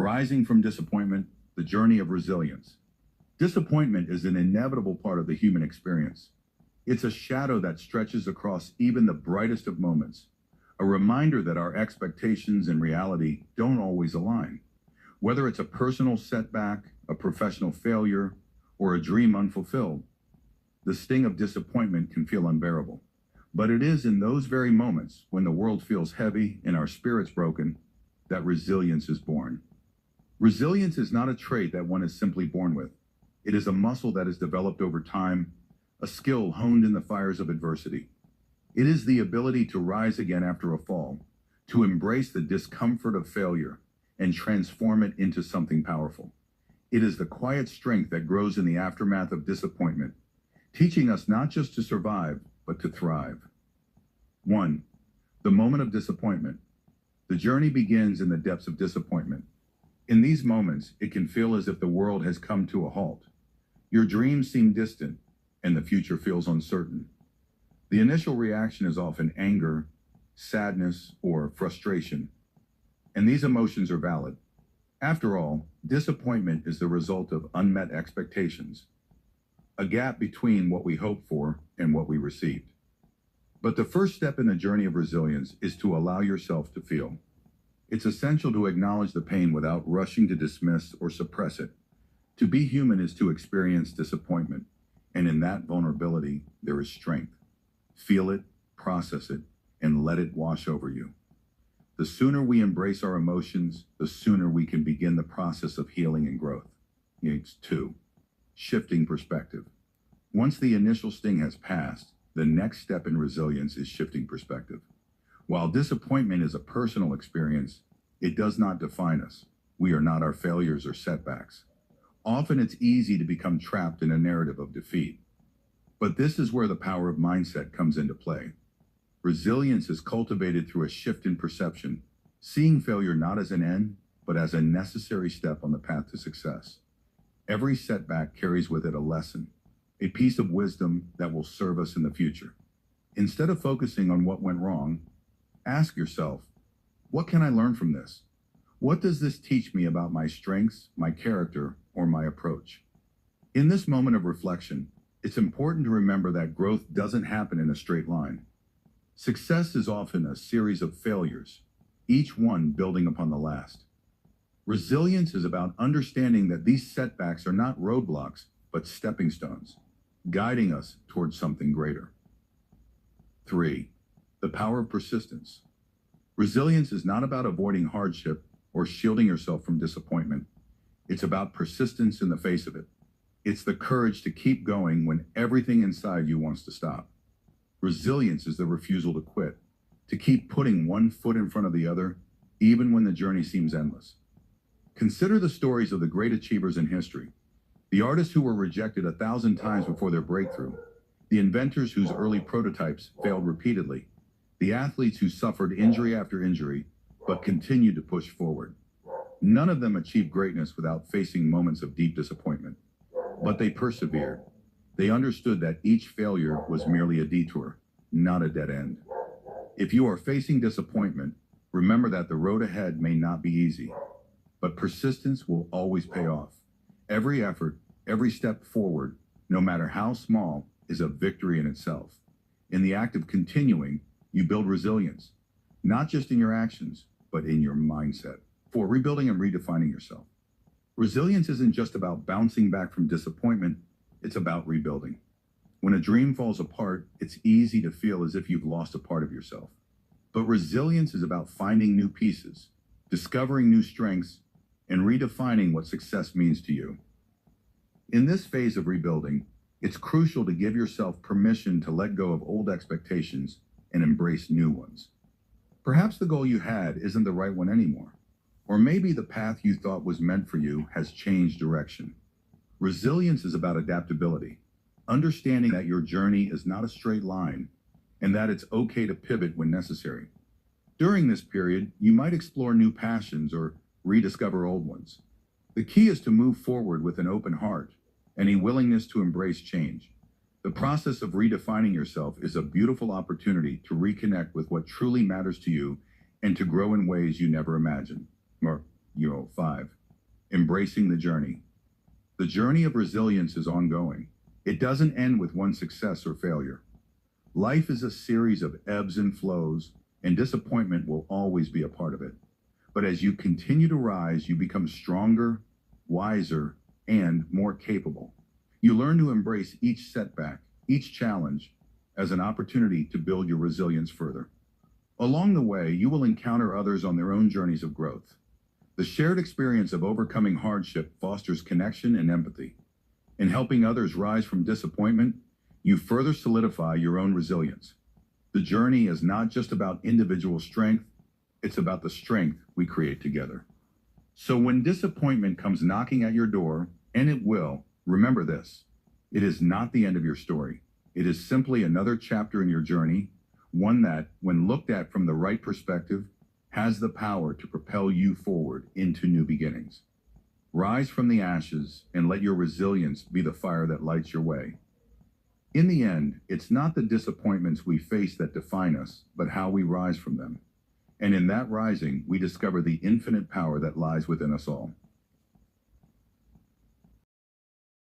Rising from disappointment, the journey of resilience. Disappointment is an inevitable part of the human experience. It's a shadow that stretches across even the brightest of moments, a reminder that our expectations and reality don't always align. Whether it's a personal setback, a professional failure, or a dream unfulfilled, the sting of disappointment can feel unbearable. But it is in those very moments, when the world feels heavy and our spirits broken, that resilience is born. Resilience is not a trait that one is simply born with. It is a muscle that is developed over time, a skill honed in the fires of adversity. It is the ability to rise again after a fall, to embrace the discomfort of failure, and transform it into something powerful. It is the quiet strength that grows in the aftermath of disappointment, teaching us not just to survive, but to thrive. 1. The moment of disappointment. The journey begins in the depths of disappointment. In these moments, it can feel as if the world has come to a halt. Your dreams seem distant, and the future feels uncertain. The initial reaction is often anger, sadness, or frustration, and these emotions are valid. After all, disappointment is the result of unmet expectations, a gap between what we hoped for and what we received. But the first step in the journey of resilience is to allow yourself to feel. It's essential to acknowledge the pain without rushing to dismiss or suppress it. To be human is to experience disappointment, and in that vulnerability, there is strength. Feel it, process it, and let it wash over you. The sooner we embrace our emotions, the sooner we can begin the process of healing and growth. 2. Shifting perspective. Once the initial sting has passed, the next step in resilience is shifting perspective. While disappointment is a personal experience, it does not define us. We are not our failures or setbacks. Often it's easy to become trapped in a narrative of defeat. But this is where the power of mindset comes into play. Resilience is cultivated through a shift in perception, seeing failure not as an end, but as a necessary step on the path to success. Every setback carries with it a lesson, a piece of wisdom that will serve us in the future. Instead of focusing on what went wrong, ask yourself, what can I learn from this? What does this teach me about my strengths, my character, or my approach? In this moment of reflection, it's important to remember that growth doesn't happen in a straight line. Success is often a series of failures, each one building upon the last. Resilience is about understanding that these setbacks are not roadblocks, but stepping stones, guiding us towards something greater. 3. The power of persistence. Resilience is not about avoiding hardship or shielding yourself from disappointment. It's about persistence in the face of it. It's the courage to keep going when everything inside you wants to stop. Resilience is the refusal to quit, to keep putting one foot in front of the other, even when the journey seems endless. Consider the stories of the great achievers in history, the artists who were rejected 1,000 times before their breakthrough, the inventors whose early prototypes failed repeatedly, the athletes who suffered injury after injury, but continued to push forward. None of them achieved greatness without facing moments of deep disappointment. But they persevered. They understood that each failure was merely a detour, not a dead end. If you are facing disappointment, remember that the road ahead may not be easy, but persistence will always pay off. Every effort, every step forward, no matter how small, is a victory in itself. In the act of continuing, you build resilience, not just in your actions, but in your mindset. 4. Rebuilding and redefining yourself. Resilience isn't just about bouncing back from disappointment, it's about rebuilding. When a dream falls apart, it's easy to feel as if you've lost a part of yourself. But resilience is about finding new pieces, discovering new strengths, and redefining what success means to you. In this phase of rebuilding, it's crucial to give yourself permission to let go of old expectations and embrace new ones. Perhaps the goal you had isn't the right one anymore, or maybe the path you thought was meant for you has changed direction. Resilience is about adaptability, understanding that your journey is not a straight line and that it's okay to pivot when necessary. During this period, you might explore new passions or rediscover old ones. The key is to move forward with an open heart and a willingness to embrace change. The process of redefining yourself is a beautiful opportunity to reconnect with what truly matters to you and to grow in ways you never imagined. Or 5. Embracing the journey. The journey of resilience is ongoing. It doesn't end with one success or failure. Life is a series of ebbs and flows, and disappointment will always be a part of it. But as you continue to rise, you become stronger, wiser, and more capable. You learn to embrace each setback, each challenge, as an opportunity to build your resilience further. Along the way, you will encounter others on their own journeys of growth. The shared experience of overcoming hardship fosters connection and empathy. In helping others rise from disappointment, you further solidify your own resilience. The journey is not just about individual strength, it's about the strength we create together. So when disappointment comes knocking at your door, and it will, remember this: it is not the end of your story. It is simply another chapter in your journey, one that, when looked at from the right perspective, has the power to propel you forward into new beginnings. Rise from the ashes and let your resilience be the fire that lights your way. In the end, it's not the disappointments we face that define us, but how we rise from them. And in that rising, we discover the infinite power that lies within us all.